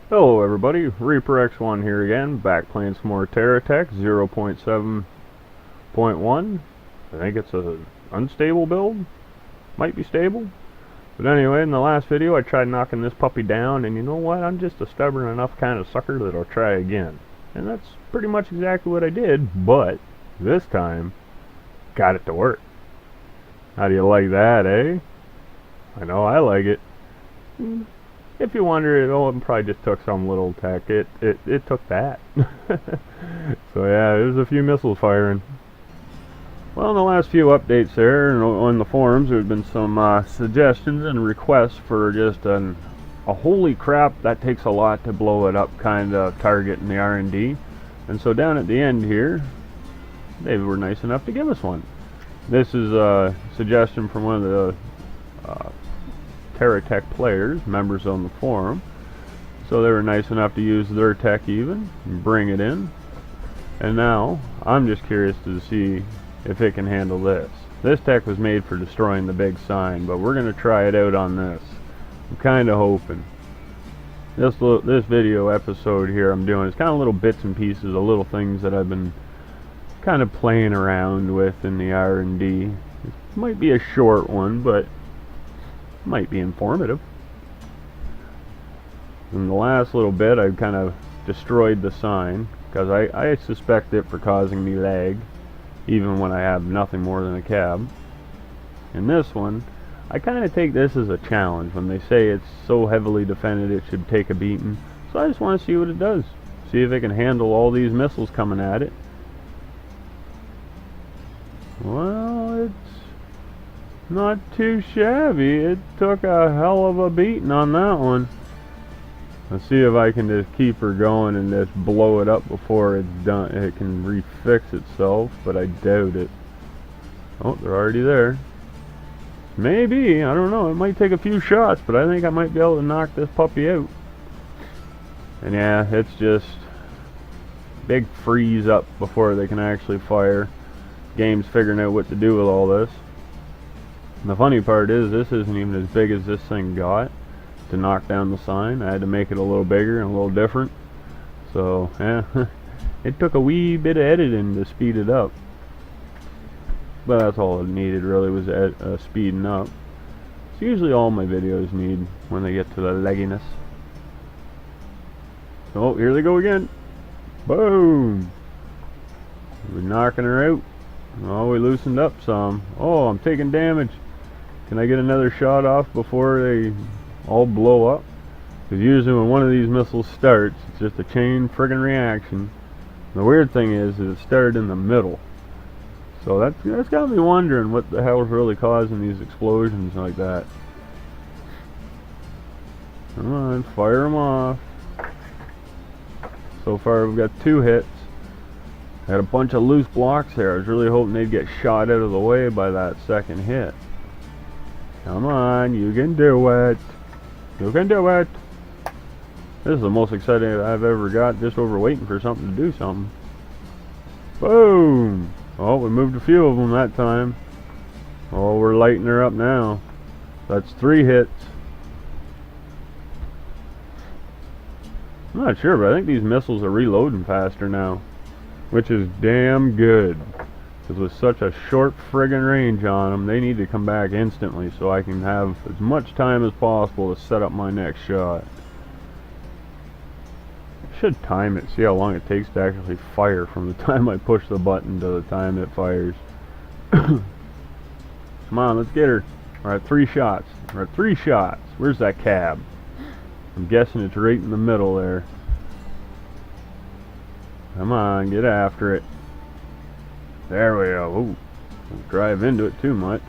Hello everybody, Reaper X1 here again, back playing some more Terra 0.7.1. I think it's a unstable build, might be stable. But anyway, in the last video I tried knocking this puppy down, and you know what, I'm just a stubborn enough kind of sucker that I'll try again. And that's pretty much exactly what I did, but this time, got it to work. How do you like that, eh? I know I like it. If you wonder, it probably just took some little tech. It took that. So yeah, there's a few missiles firing. Well, in the last few updates there, on the forums, there have been some suggestions and requests for just a holy crap, that takes a lot to blow it up kind of target in the R&D. And so down at the end here, they were nice enough to give us one. This is a suggestion from one of the Terra Tech players, members on the forum. So they were nice enough to use their tech even, and bring it in. And now, I'm just curious to see if it can handle this. This tech was made for destroying the big sign, but we're going to try it out on this. I'm kind of hoping. This video episode here I'm doing is kind of little bits and pieces of little things that I've been kind of playing around with in the R&D. It might be a short one, but might be informative. In the last little bit I kind of destroyed the sign because I suspect it for causing me lag even when I have nothing more than a cab. In this one I kind of take this as a challenge. When they say it's so heavily defended it should take a beating, so I just want to see what it does, see if it can handle all these missiles coming at it. Well, it's not too shabby. It took a hell of a beating on that one. Let's see if I can just keep her going and just blow it up before it's done. It can refix itself, but I doubt it. Oh, they're already there. Maybe, I don't know. It might take a few shots, but I think I might be able to knock this puppy out. And yeah, it's just big freeze up before they can actually fire. Game's figuring out what to do with all this. And the funny part is, this isn't even as big as this thing got to knock down the sign. I had to make it a little bigger and a little different. So, yeah, it took a wee bit of editing to speed it up. But that's all it needed, really, was speeding up. It's usually all my videos need when they get to the legginess. So, here they go again. Boom! We're knocking her out. Oh, we loosened up some. Oh, I'm taking damage. Can I get another shot off before they all blow up? Because usually when one of these missiles starts, it's just a chain friggin' reaction. The weird thing is it started in the middle. So that's got me wondering what the hell is really causing these explosions like that. Come on, fire them off. So far we've got 2 hits. I had a bunch of loose blocks there. I was really hoping they'd get shot out of the way by that second hit. Come on, you can do it. You can do it. This is the most exciting I've ever got, just over waiting for something to do something. Boom! Oh, we moved a few of them that time. Oh, we're lighting her up now. That's 3 hits. I'm not sure, but I think these missiles are reloading faster now, which is damn good. Because with such a short friggin' range on them, they need to come back instantly so I can have as much time as possible to set up my next shot. I should time it, see how long it takes to actually fire from the time I push the button to the time it fires. Come on, let's get her. We're at 3 shots. We're at 3 shots. Where's that cab? I'm guessing it's right in the middle there. Come on, get after it. There we go. Ooh, don't drive into it too much.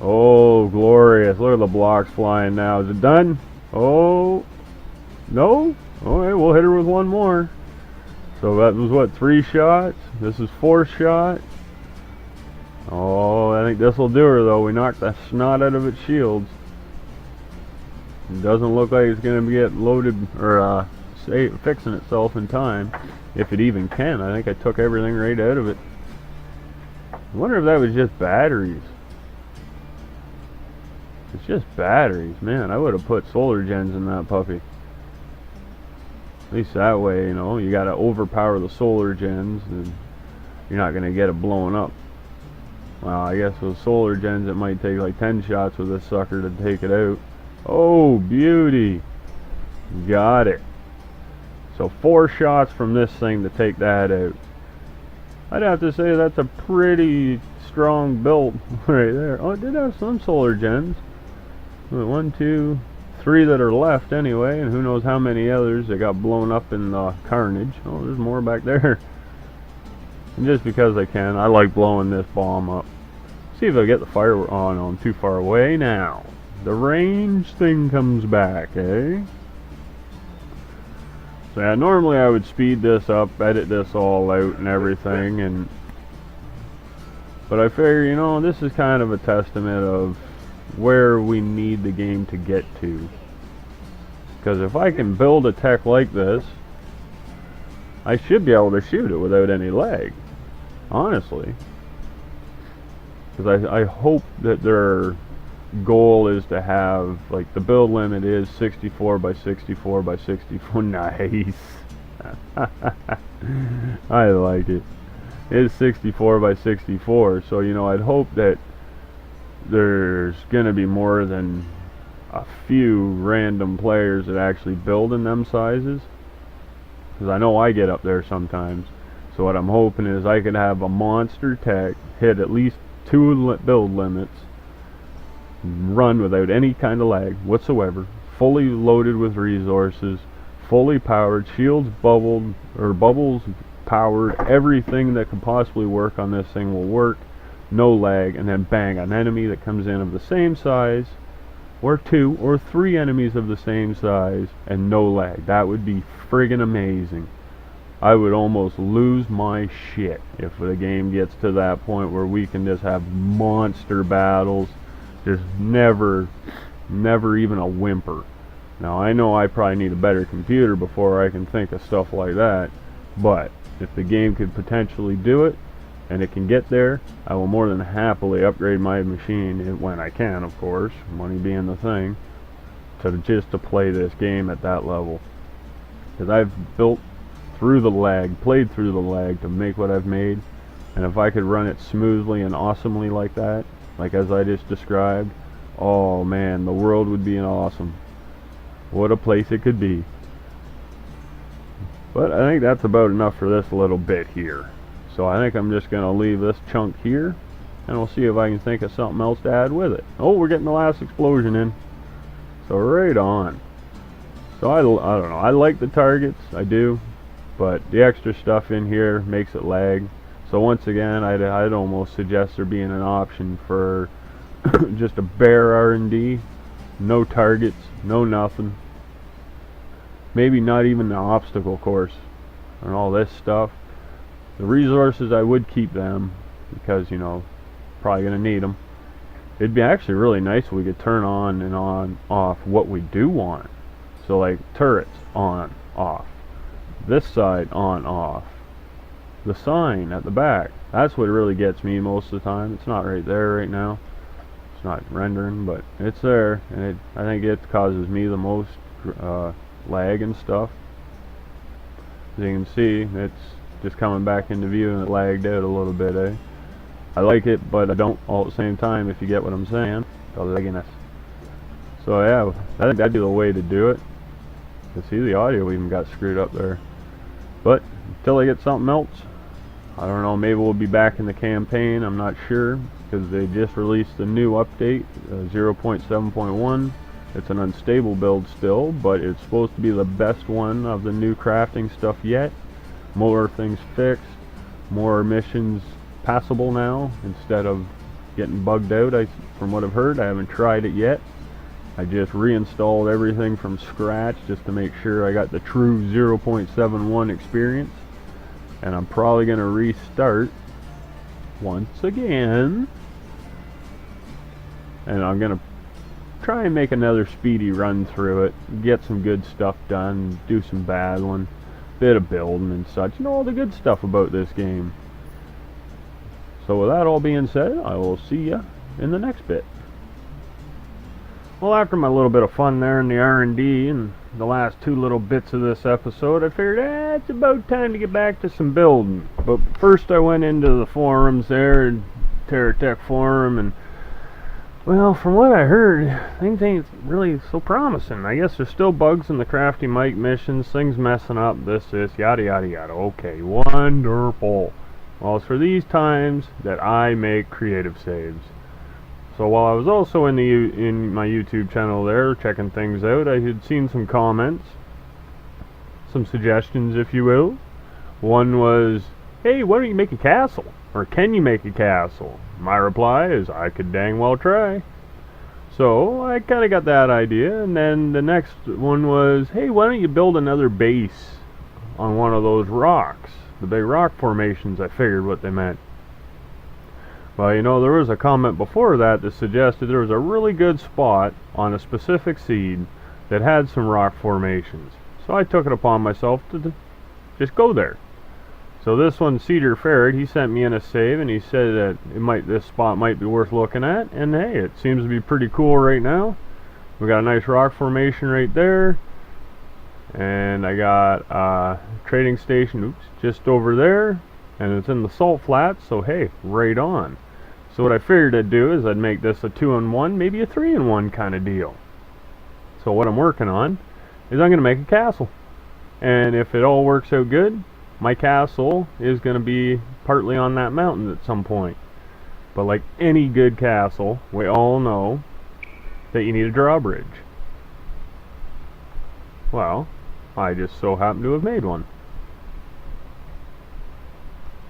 Oh, glorious. Look at the blocks flying now. Is it done? Oh, no? Alright, we'll hit her with one more. So that was what, 3 shots? This is 4th shot. Oh, I think this will do her though. We knocked the snot out of its shields. It doesn't look like it's going to get loaded or fixing itself in time. If it even can. I think I took everything right out of it. I wonder if that was just batteries. It's just batteries. Man, I would have put solar gens in that puppy. At least that way, you know, you gotta overpower the solar gens, and you're not gonna get it blowing up. Well, I guess with solar gens, it might take like 10 shots with this sucker to take it out. Oh, beauty! Got it. So 4 shots from this thing to take that out. I'd have to say that's a pretty strong build right there. Oh, it did have some solar gens. 1, 2, 3 that are left anyway, and who knows how many others that got blown up in the carnage. Oh, there's more back there. And just because I can, I like blowing this bomb up. See if I get the fire on. I'm too far away now. The range thing comes back, eh? So yeah, normally I would speed this up, edit this all out and everything, but I figure, you know, this is kind of a testament of where we need the game to get to. Because if I can build a tech like this, I should be able to shoot it without any lag, honestly. Because I hope that their goal is to have, like, the build limit is 64 by 64 by 64. Nice. I like it. It's 64 by 64, so, you know, I'd hope that there's gonna be more than a few random players that actually build in them sizes, because I know I get up there sometimes. So what I'm hoping is I could have a monster tech hit at least 2 build limits, run without any kind of lag whatsoever, fully loaded with resources, fully powered, shields bubbled, or bubbles powered, everything that could possibly work on this thing will work, no lag, and then bang, an enemy that comes in of the same size, or 2 or 3 enemies of the same size, and no lag. That would be friggin' amazing. I would almost lose my shit if the game gets to that point where we can just have monster battles. There's never even a whimper. Now, I know I probably need a better computer before I can think of stuff like that, but if the game could potentially do it, and it can get there, I will more than happily upgrade my machine, when I can, of course, money being the thing, to play this game at that level. Because I've built through the lag, played through the lag to make what I've made, and if I could run it smoothly and awesomely like that, like as I just described, oh man, the world would be awesome. What a place it could be. But I think that's about enough for this little bit here. So I think I'm just going to leave this chunk here, and we'll see if I can think of something else to add with it. Oh, we're getting the last explosion in. So right on. So I don't know, I like the targets, I do, but the extra stuff in here makes it lag. So once again, I'd almost suggest there being an option for just a bare R&D, no targets, no nothing. Maybe not even the obstacle course and all this stuff. The resources, I would keep them because, you know, probably going to need them. It'd be actually really nice if we could turn on and off what we do want. So like turrets, on, off. This side, on, off. The sign at the back, that's what really gets me most of the time. It's not right there right now. It's not rendering, but it's there, and I think it causes me the most lag and stuff. As you can see, it's just coming back into view and it lagged out a little bit, eh? I like it, but I don't all at the same time, if you get what I'm saying. The lagginess. So yeah, I think that'd be the way to do it. You see the audio even got screwed up there. But until I get something else, I don't know, maybe we'll be back in the campaign, I'm not sure, because they just released a new update, 0.7.1. It's an unstable build still, but it's supposed to be the best one of the new crafting stuff yet. More things fixed, more missions passable now, instead of getting bugged out, from what I've heard. I haven't tried it yet. I just reinstalled everything from scratch just to make sure I got the true 0.71 experience. And I'm probably going to restart once again. And I'm going to try and make another speedy run through it, get some good stuff done, do some battling, bit of building and such, and all the good stuff about this game. So with that all being said, I will see ya in the next bit. Well, after my little bit of fun there in the R&D and the last two little bits of this episode, I figured, it's about time to get back to some building. But first I went into the forums there, Terra Tech forum, and well, from what I heard, things ain't really so promising. I guess there's still bugs in the Crafty Mike missions, things messing up, this, yada yada yada. Okay, wonderful. Well, it's for these times that I make creative saves. So while I was also in my YouTube channel there, checking things out, I had seen some comments, some suggestions, if you will. One was, hey, why don't you make a castle? Or can you make a castle? My reply is, I could dang well try. So I kind of got that idea, and then the next one was, hey, why don't you build another base on one of those rocks? The big rock formations, I figured what they meant. Well, you know, there was a comment before that suggested there was a really good spot on a specific seed that had some rock formations. So I took it upon myself to just go there. So this one, Cedar Ferret, he sent me in a save, and he said that this spot might be worth looking at. And hey, it seems to be pretty cool right now. We got a nice rock formation right there, and I got a trading station, just over there, and it's in the salt flats. So hey, right on. So what I figured I'd do is I'd make this a 2-in-1, maybe a 3-in-1 kind of deal. So what I'm working on is I'm going to make a castle. And if it all works out good, my castle is going to be partly on that mountain at some point. But like any good castle, we all know that you need a drawbridge. Well, I just so happen to have made one.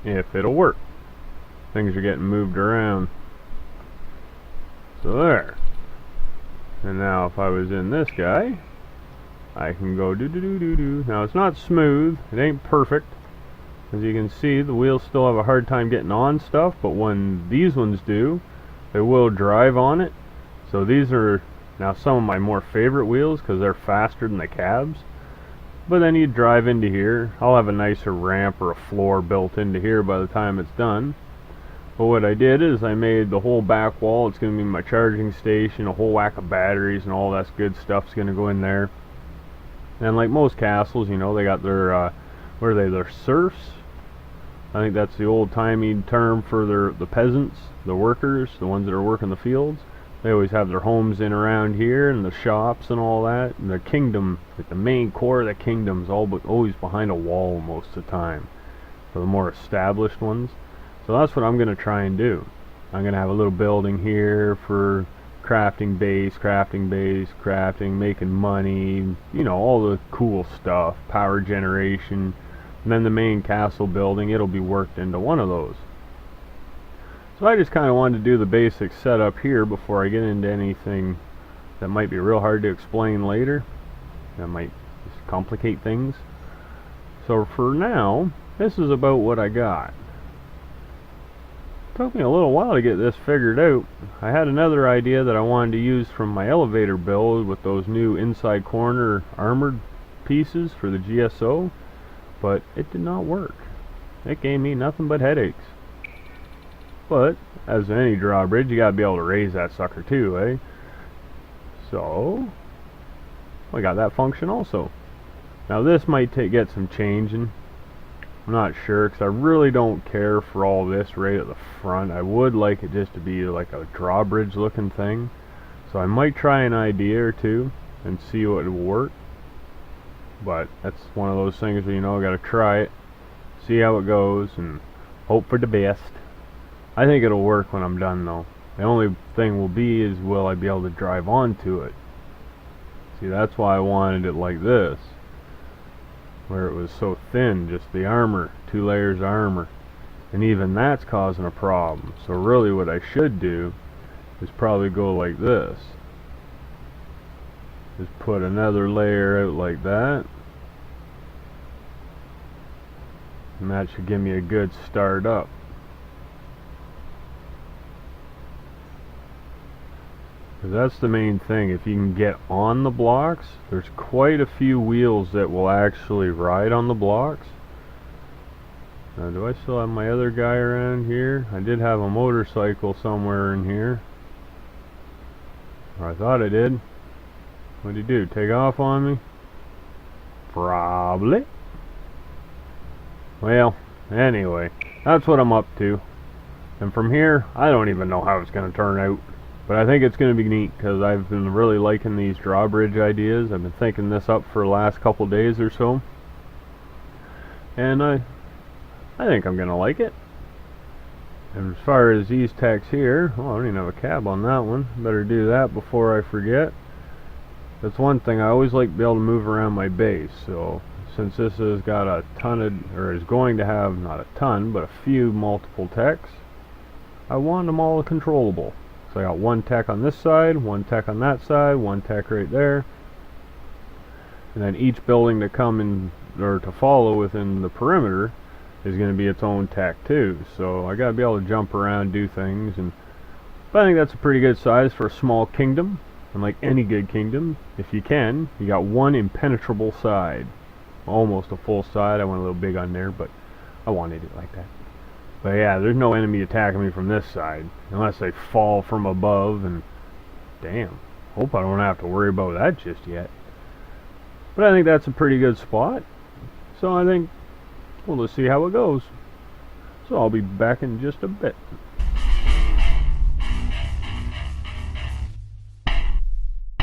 If it'll work. Things are getting moved around. So there. And now if I was in this guy, I can go do. Now it's not smooth, it ain't perfect. As you can see, the wheels still have a hard time getting on stuff, but when these ones do, they will drive on it. So these are now some of my more favorite wheels because they're faster than the cabs. But then you drive into here, I'll have a nicer ramp or a floor built into here by the time it's done. But what I did is I made the whole back wall, it's going to be my charging station, a whole whack of batteries and all that good stuff's going to go in there. And like most castles, you know, they got their, what are they, their serfs? I think that's the old-timey term for the peasants, the workers, the ones that are working the fields. They always have their homes in around here and the shops and all that. And their kingdom, like the main core of the kingdom's always behind a wall most of the time for the more established ones. So that's what I'm going to try and do. I'm going to have a little building here for crafting base, making money, you know, all the cool stuff, power generation. And then the main castle building, it'll be worked into one of those. So I just kind of wanted to do the basic setup here before I get into anything that might be real hard to explain later. That might just complicate things. So for now, this is about what I got. Took me a little while to get this figured out. I had another idea that I wanted to use from my elevator build with those new inside corner armored pieces for the GSO, but it did not work. It gave me nothing but headaches. But as in any drawbridge, you gotta be able to raise that sucker too, eh? So I got that function also. Now this might get some changing. I'm not sure, because I really don't care for all this right at the front. I would like it just to be like a drawbridge looking thing. So I might try an idea or two and see what will work. But that's one of those things where, you know, I gotta try it, see how it goes, and hope for the best. I think it'll work when I'm done though. The only thing will be is, will I be able to drive onto it? See, that's why I wanted it like this, where it was so thin, just the armor, 2 layers of armor, and even that's causing a problem. So really what I should do is probably go like this, just put another layer out like that, and that should give me a good start up. Because that's the main thing. If you can get on the blocks, there's quite a few wheels that will actually ride on the blocks. Now, do I still have my other guy around here? I did have a motorcycle somewhere in here. Or I thought I did. What'd he do? Take off on me? Probably. Well, anyway, that's what I'm up to. And from here, I don't even know how it's going to turn out. But I think it's going to be neat because I've been really liking these drawbridge ideas. I've been thinking this up for the last couple days or so. And I think I'm going to like it. And as far as these tacks here, oh, I don't even have a cab on that one. Better do that before I forget. That's one thing, I always like to be able to move around my base. So since this has got a ton of, or is going to have, not a ton, but a few multiple tacks, I want them all controllable. So I got one tack on this side, one tack on that side, one tack right there. And then each building to come in, or to follow within the perimeter, is going to be its own tack too. So I got to be able to jump around, do things, but I think that's a pretty good size for a small kingdom. And like any good kingdom, if you can, you got one impenetrable side, almost a full side. I went a little big on there, but I wanted it like that. But yeah, there's no enemy attacking me from this side unless they fall from above, and damn, hope I don't have to worry about that just yet. But I think that's a pretty good spot. So I think we'll just see how it goes. So I'll be back in just a bit.